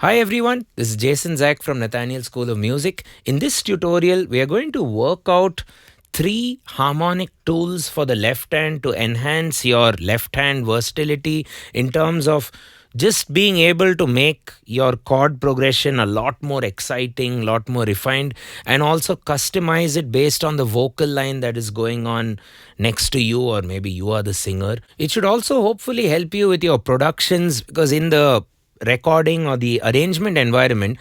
Hi everyone, this is Jason Zach from Nathaniel School of Music. In this tutorial, we are going to work out 3 harmonic tools for the left hand to enhance your left hand versatility in terms of just being able to make your chord progression a lot more exciting, lot more refined, and also customize it based on the vocal line that is going on next to you, or maybe you are the singer. It should also hopefully help you with your productions, because in the recording or the arrangement environment,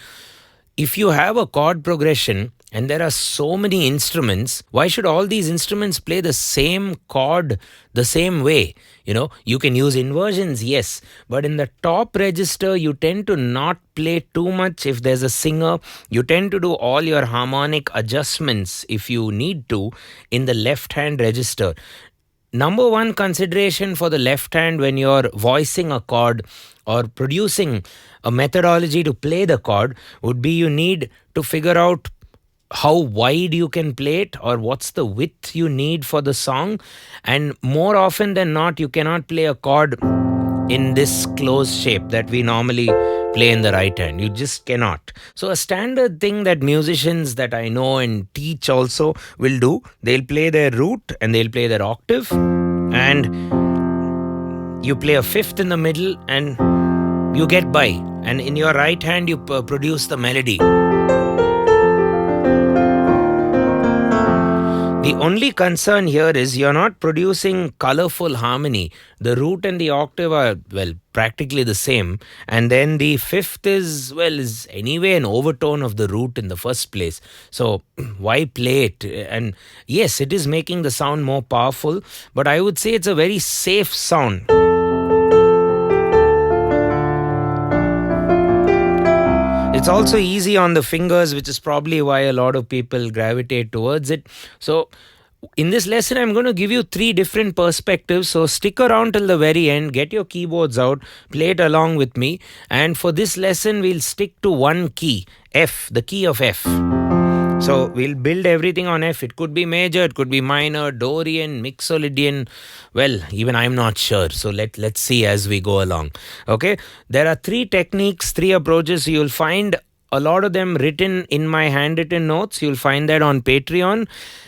if you have a chord progression and there are so many instruments, why should all these instruments play the same chord the same way? You can use inversions, yes, but in the top register, you tend to not play too much if there's a singer. You tend to do all your harmonic adjustments if you need to in the left hand register. Number one consideration for the left hand when you're voicing a chord or producing a methodology to play the chord would be you need to figure out how wide you can play it, or what's the width you need for the song. And more often than not, you cannot play a chord in this closed shape that we normally play in the right hand. You just cannot. So a standard thing that musicians that I know and teach also will do, they'll play their root and they'll play their octave, and you play a fifth in the middle and you get by, and in your right hand you produce the melody. The only concern here is you're not producing colorful harmony. The root and the octave are, well, practically the same. And then the fifth is anyway an overtone of the root in the first place. So why play it? And yes, it is making the sound more powerful, but I would say it's a very safe sound. It's also easy on the fingers, which is probably why a lot of people gravitate towards it. So in this lesson, I'm going to give you 3 different perspectives. So stick around till the very end, get your keyboards out, play it along with me. And for this lesson, we'll stick to one key, F, the key of F. So we'll build everything on F. It could be major, it could be minor, Dorian, Mixolydian. Well, even I'm not sure. So let's see as we go along. Okay, there are 3 techniques, 3 approaches. You'll find a lot of them written in my handwritten notes. You'll find that on Patreon.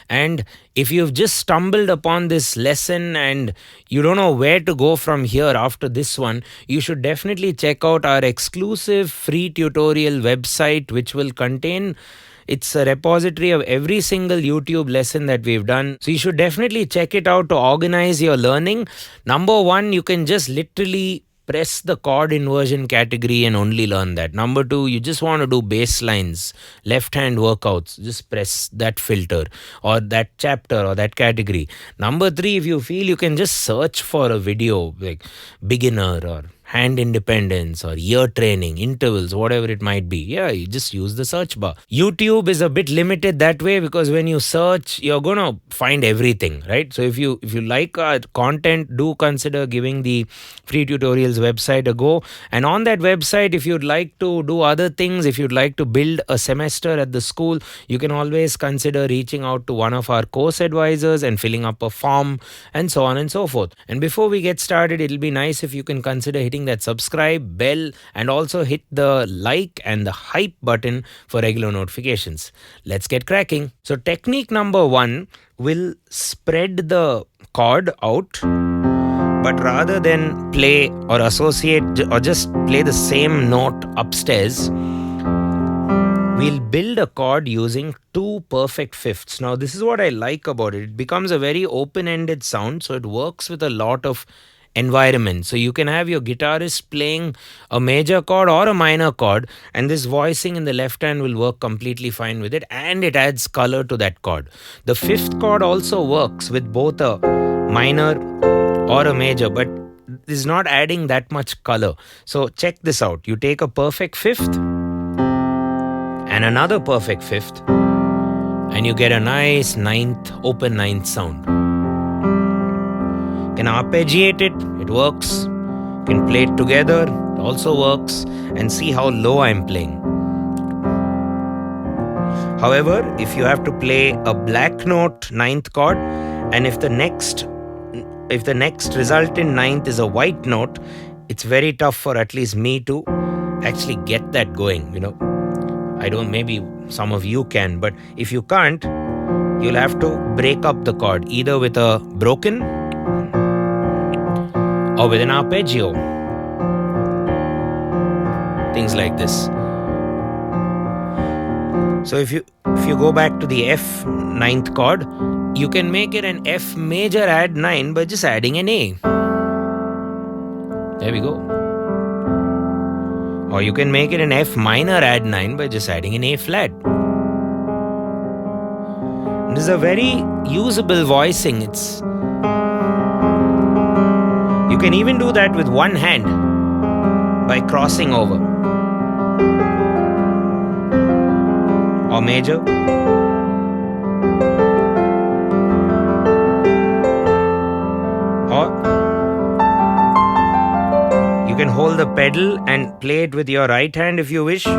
And if you've just stumbled upon this lesson and you don't know where to go from here after this one, you should definitely check out our exclusive free tutorial website, which will contain, it's a repository of every single YouTube lesson that we've done. So you should definitely check it out to organize your learning. Number 1, you can just literally press the chord inversion category and only learn that. Number 2, you just want to do bass lines, left hand workouts, just press that filter or that chapter or that category. Number 3, if you feel, you can just search for a video like beginner or hand independence or ear training, intervals, whatever it might be. Yeah, you just use the search bar. YouTube is a bit limited that way, because when you search, you're going to find everything, right? So if you like our content, do consider giving the free tutorials website a go. And on that website, if you'd like to do other things, if you'd like to build a semester at the school, you can always consider reaching out to one of our course advisors and filling up a form and so on and so forth. And before we get started, it'll be nice if you can consider hitting that subscribe bell and also hit the like and the hype button for regular notifications. Let's get cracking. So technique number 1 will spread the chord out, but rather than play or associate or just play the same note upstairs, we'll build a chord using 2 perfect fifths. Now this is what I like about it. It becomes a very open-ended sound, so it works with a lot of environment. So you can have your guitarist playing a major chord or a minor chord, and this voicing in the left hand will work completely fine with it, and it adds color to that chord. The 5th chord also works with both a minor or a major, but is not adding that much color. So check this out. You take a perfect 5th and another perfect 5th, and you get a nice 9th, open 9th sound. Can arpeggiate it, it works. Can play it together, it also works. And see how low I'm playing. However, if you have to play a black note 9th chord, and if the next resultant 9th is a white note, it's very tough for at least me to actually get that going, I don't, maybe some of you can, but if you can't, you'll have to break up the chord either with a broken or with an arpeggio. Things like this. So if you go back to the F ninth chord, you can make it an F major add 9 by just adding an A. There we go. Or you can make it an F minor add 9 by just adding an A flat. This is a very usable voicing. You can even do that with one hand by crossing over. Or major. Or you can hold the pedal and play it with your right hand if you wish. Or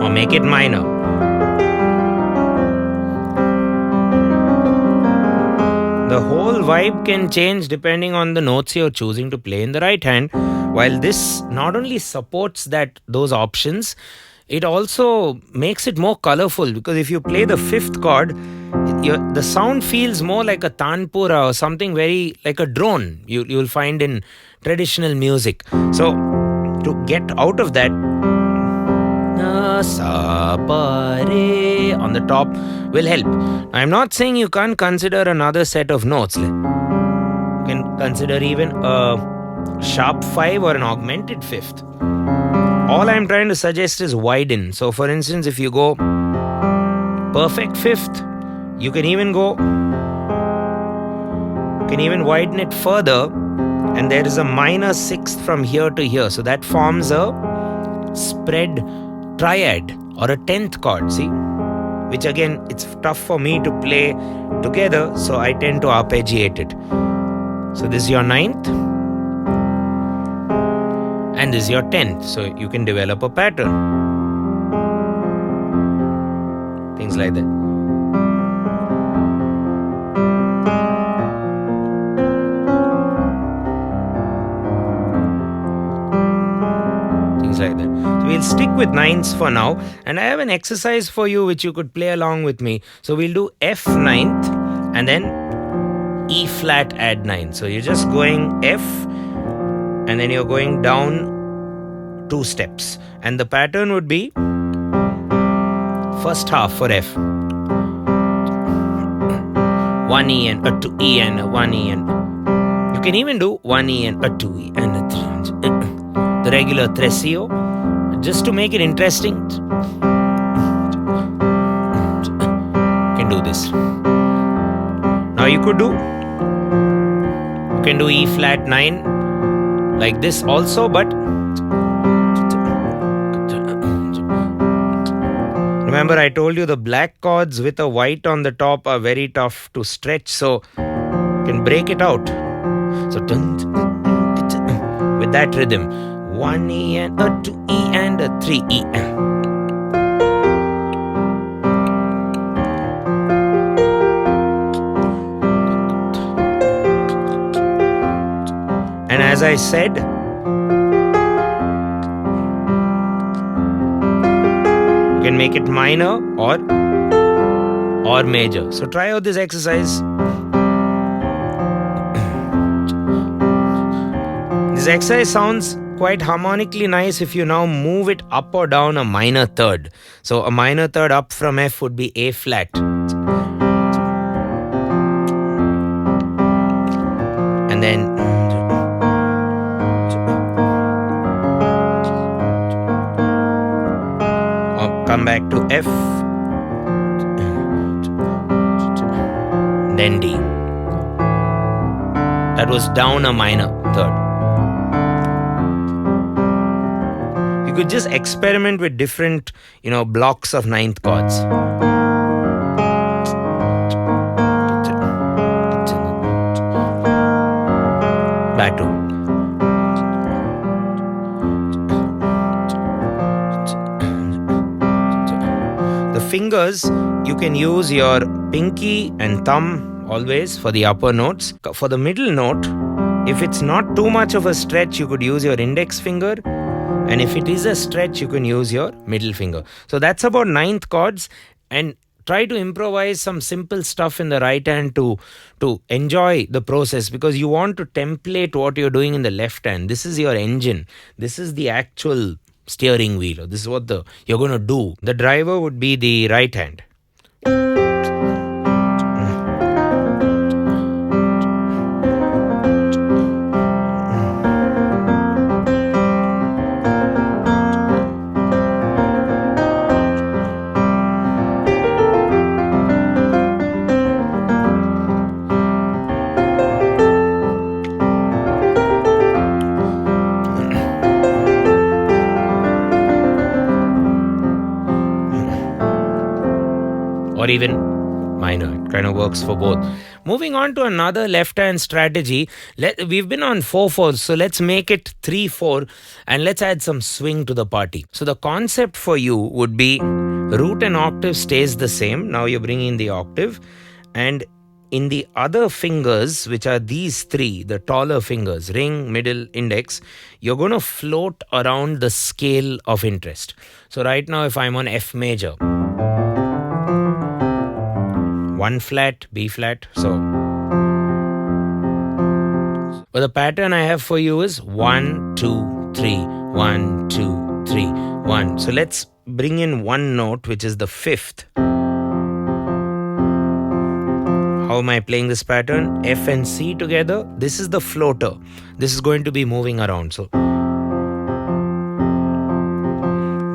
make it minor. The whole vibe can change depending on the notes you're choosing to play in the right hand. While this not only supports those options, it also makes it more colorful, because if you play the fifth chord, the sound feels more like a tanpura or something very like a drone you'll find in traditional music. So to get out of that, sa pa re on the top will help. I'm not saying you can't consider another set of notes. You can consider even a sharp 5 or an augmented fifth. All I'm trying to suggest is widen. So for instance, if you go perfect fifth, you can even widen it further, and there is a minor sixth from here to here. So that forms a spread triad or a 10th chord, see? Which again, it's tough for me to play together, so I tend to arpeggiate it. So this is your 9th and this is your 10th. So you can develop a pattern. Things like that. Like that. So we'll stick with 9s for now, and I have an exercise for you which you could play along with me. So we'll do F 9th and then E flat add 9. So you're just going F and then you're going down 2 steps, and the pattern would be first half for F, 1 E and a 2 E and a 1 E, and you can even do 1 E and a 2 E and a 3. The regular tresillo, just to make it interesting. Can do this. Now you can do E flat 9 like this also, but remember I told you the black chords with a white on the top are very tough to stretch, so you can break it out. So with that rhythm, 1 E and a 2 E and a 3 E. And as I said, you can make it minor or major. So try out this exercise. This exercise sounds quite harmonically nice if you now move it up or down a minor third. So a minor third up from F would be A flat. And then come back to F, then D. That was down a minor third. You could just experiment with different, blocks of 9th chords. Back to. The fingers You can use your pinky and thumb always for the upper notes. For the middle note, if it's not too much of a stretch, you could use your index finger. And if it is a stretch, you can use your middle finger. So that's about ninth chords. And try to improvise some simple stuff in the right hand to enjoy the process, because you want to template what you're doing in the left hand. This is your engine. This is the actual steering wheel. This is what you're going to do. The driver would be the right hand. Or even minor. It kind of works for both. Moving on to another left hand strategy. We've been on 4/4, so let's make it 3/4 and let's add some swing to the party. So the concept for you would be root and octave stays the same. Now you're bringing the octave, and in the other fingers, which are these three, the taller fingers, ring, middle, index, you're going to float around the scale of interest. So right now, if I'm on F major, 1 flat, B flat. But the pattern I have for you is 1, 2, 3, 1, 2, 3, 1. So let's bring in one note, which is the fifth. How am I playing this pattern? F and C together. This is the floater. This is going to be moving around. So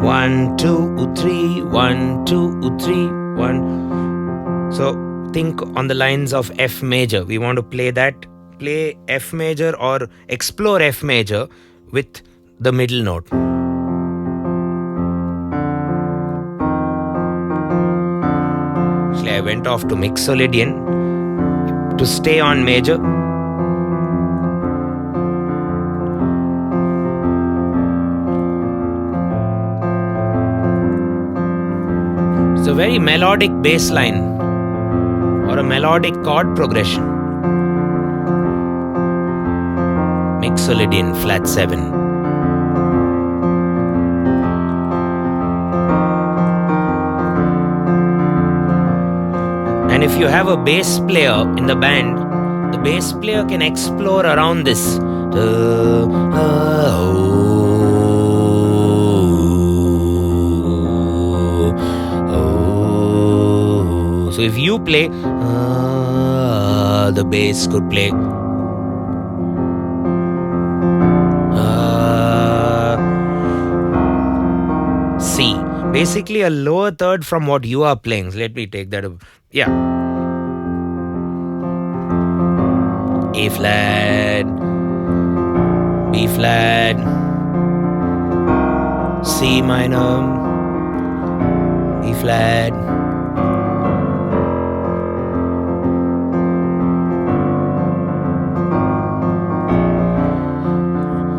1, 2, 3, 1, 2, 3, 1. So think on the lines of F major. We want to play that. Play F major or explore F major with the middle note. Actually, I went off to Mixolydian to stay on major. It's a very melodic bass line, or a melodic chord progression. Mixolydian flat 7. And if you have a bass player in the band, the bass player can explore around this. So if you play, the bass could play. C. Basically a lower third from what you are playing. So let me take that. Yeah. A flat, B flat, C minor, E flat.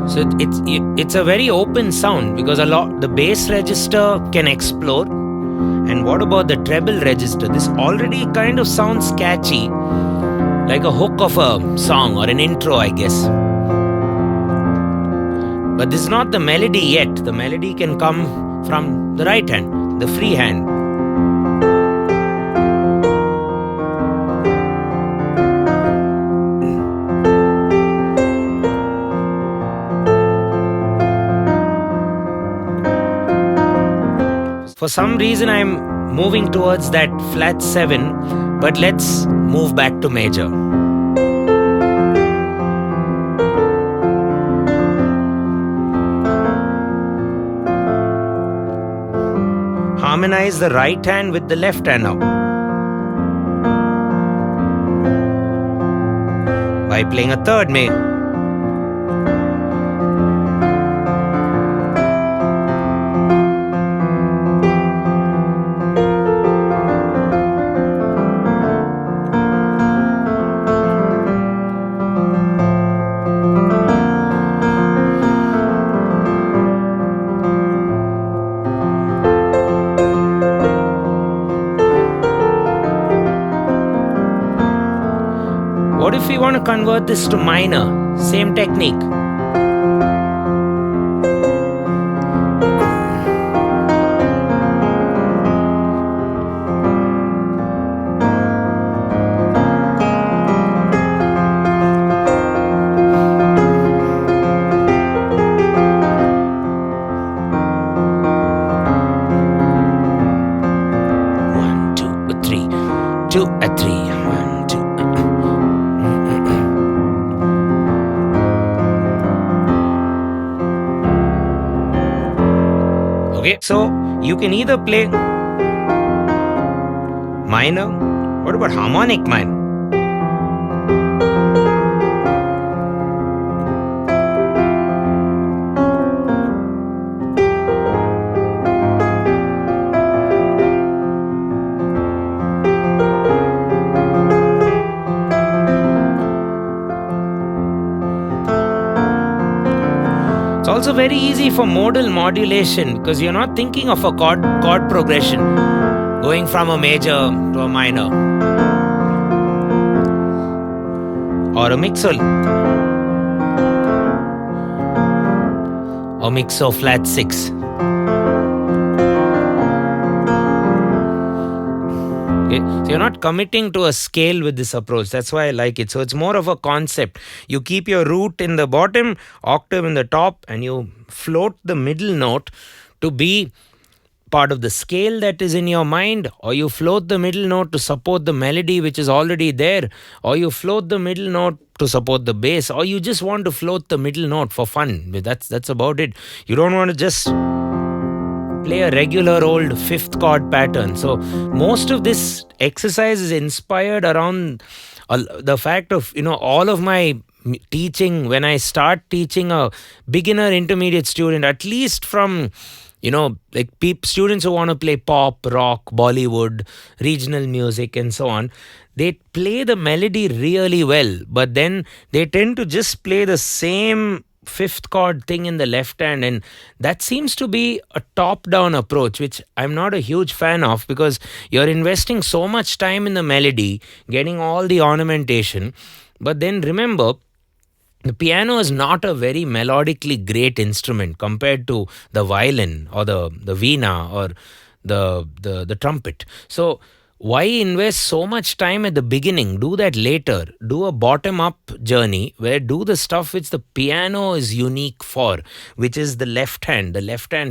So it's a very open sound, because the bass register can explore. And what about the treble register? This already kind of sounds catchy, like a hook of a song or an intro, I guess. But this is not the melody yet. The melody can come from the right hand, the free hand. For some reason, I'm moving towards that flat 7, but let's move back to major. Harmonize the right hand with the left hand now, by playing a third major. What if we want to convert this to minor? Same technique. Okay, so you can either play minor. What about harmonic minor? It's also very easy for modal modulation because you're not thinking of a chord progression going from a major to a minor or a mixo flat 6. Okay, so you're not committing to a scale with this approach. That's why I like it. So it's more of a concept. You keep your root in the bottom, octave in the top, and you float the middle note to be part of the scale that is in your mind, or you float the middle note to support the melody which is already there, or you float the middle note to support the bass, or you just want to float the middle note for fun. That's about it. You don't want to just play a regular old fifth chord pattern. So most of this exercise is inspired around the fact of, all of my teaching. When I start teaching a beginner intermediate student, at least from like students who want to play pop, rock, Bollywood, regional music and so on, they play the melody really well, but then they tend to just play the same fifth chord thing in the left hand, and that seems to be a top-down approach, which I'm not a huge fan of, because you're investing so much time in the melody, getting all the ornamentation, but then remember, the piano is not a very melodically great instrument compared to the violin or the veena or the trumpet. So why invest so much time at the beginning? Do that later. Do a bottom-up journey where do the stuff which the piano is unique for, which is the left hand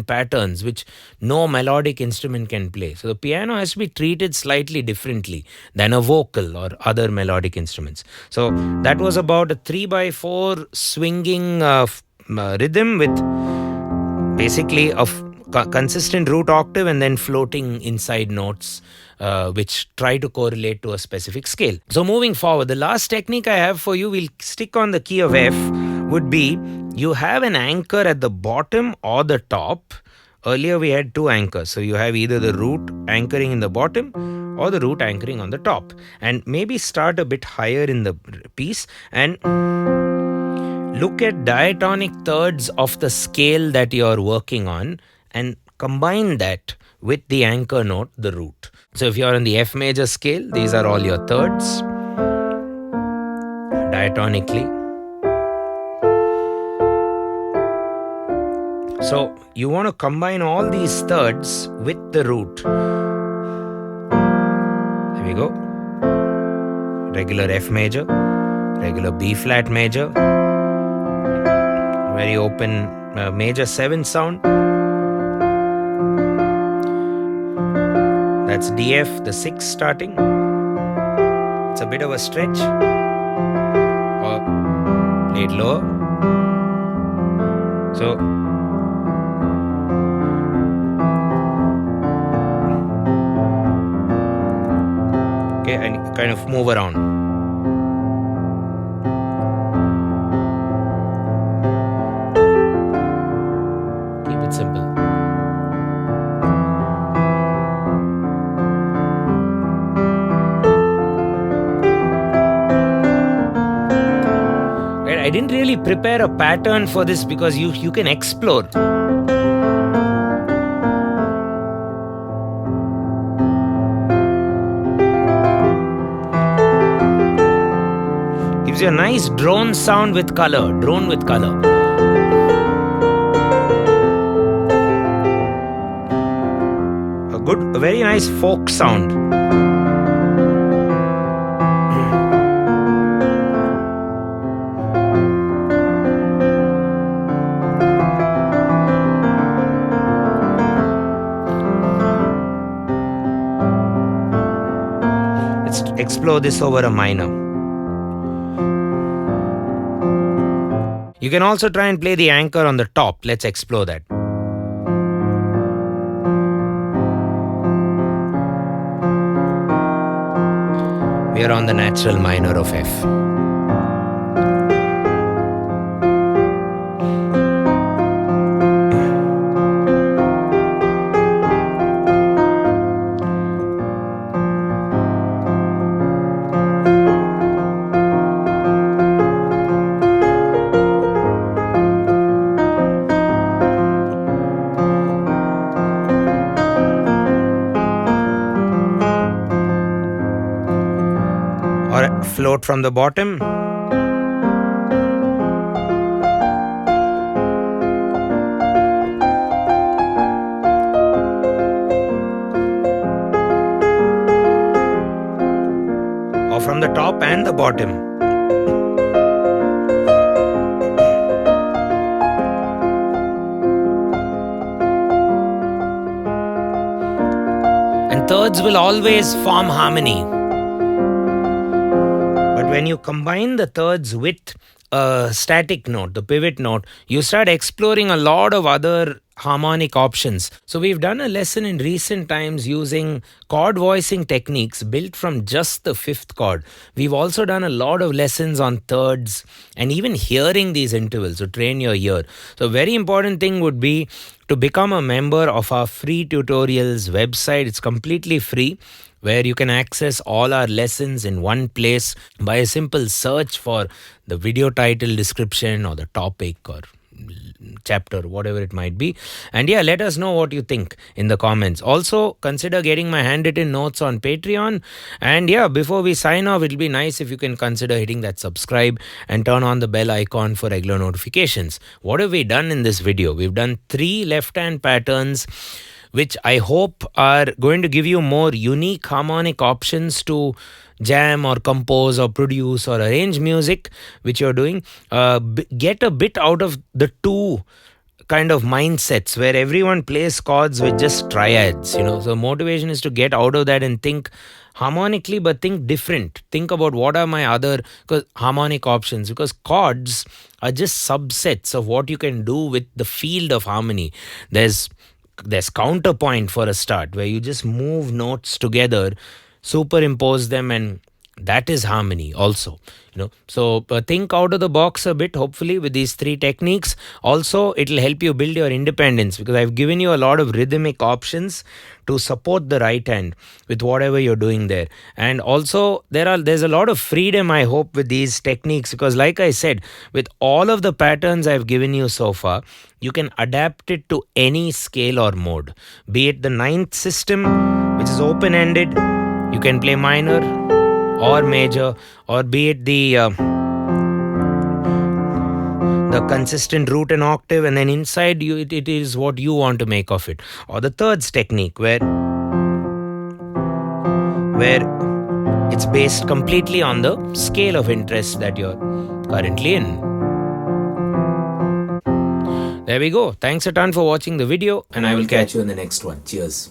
patterns, which no melodic instrument can play. So the piano has to be treated slightly differently than a vocal or other melodic instruments. So that was about a 3/4 swinging rhythm with basically a consistent root octave and then floating inside notes which try to correlate to a specific scale. So moving forward, the last technique I have for you, we'll stick on the key of F, would be you have an anchor at the bottom or the top. Earlier we had two anchors, so you have either the root anchoring in the bottom or the root anchoring on the top, and maybe start a bit higher in the piece and look at diatonic thirds of the scale that you're working on and combine that with the anchor note, the root. So if you're on the F major scale, these are all your thirds diatonically. So you want to combine all these thirds with the root. There we go. Regular F major, regular B flat major, very open major 7 sound. That's DF, the 6 starting. It's a bit of a stretch. Or play it lower. So okay, and kind of move around. Keep it simple. I didn't really prepare a pattern for this because you can explore. Gives you a nice drone sound with color. Drone with color. A very nice folk sound. Let's explore this over a minor. You can also try and play the anchor on the top. Let's explore that. We are on the natural minor of F. Or float from the bottom. Or from the top and the bottom. And thirds will always form harmony. When you combine the thirds with a static note, the pivot note, you start exploring a lot of other harmonic options. So we've done a lesson in recent times using chord voicing techniques built from just the fifth chord. We've also done a lot of lessons on thirds and even hearing these intervals to train your ear. So a very important thing would be to become a member of our free tutorials website. It's completely free, where you can access all our lessons in one place by a simple search for the video title, description, or the topic or chapter, whatever it might be. And yeah, let us know what you think in the comments. Also, consider getting my handwritten notes on Patreon. And yeah, before we sign off, it'll be nice if you can consider hitting that subscribe and turn on the bell icon for regular notifications. What have we done in this video? We've done 3 left-hand patterns, which I hope are going to give you more unique harmonic options to jam or compose or produce or arrange music which you're doing. Get a bit out of the 2 kind of mindsets where everyone plays chords with just triads, So motivation is to get out of that and think harmonically, but think different. Think about what are my other harmonic options, because chords are just subsets of what you can do with the field of harmony. There's counterpoint for a start, where you just move notes together, superimpose them, and that is harmony also. So think out of the box a bit, hopefully, with these 3 techniques. Also, it'll help you build your independence, because I've given you a lot of rhythmic options to support the right hand with whatever you're doing there. And also there's a lot of freedom, I hope, with these techniques, because like I said, with all of the patterns I've given you so far, you can adapt it to any scale or mode. Be it the 9th system, which is open-ended, you can play minor or major, or be it the consistent root and octave, and then inside you it is what you want to make of it, or the thirds technique where it's based completely on the scale of interest that you're currently in. There we go. Thanks a ton for watching the video, and I will catch you in the next one. Cheers.